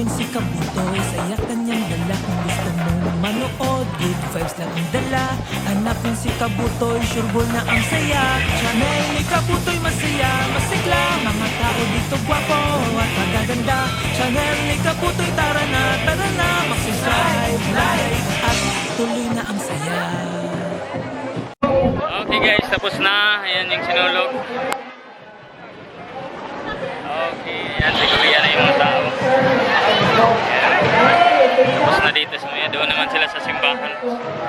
hanapin si Kabutoy. Saya kanyang dala kung gusto mong manood. Good vibes lang ang dala. Hanapin si Kabutoy, sure ball na ang saya. Channel ni Kabutoy masaya, masigla. Mga tao dito gwapo at magaganda. Channel ni Kabutoy, tara na, mag-subscribe, like, at tuloy na ang saya. Okay guys, tapos na. Ayan yung sinulog. Okay, yan siguro yan na yung mga tao. Ayan. Tapos na dito sa mga. Doon naman sila sa simbahan.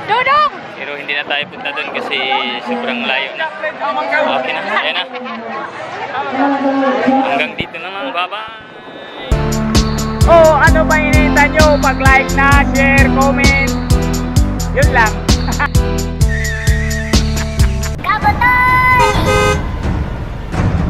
Dodong! Pero hindi na tayo punta doon kasi sobrang layo na. Okay na, ayan na. Hanggang dito na lang, bye-bye! Oh, ano ba hinihintay nyo? Pag-like na, share, comment. Yun lang.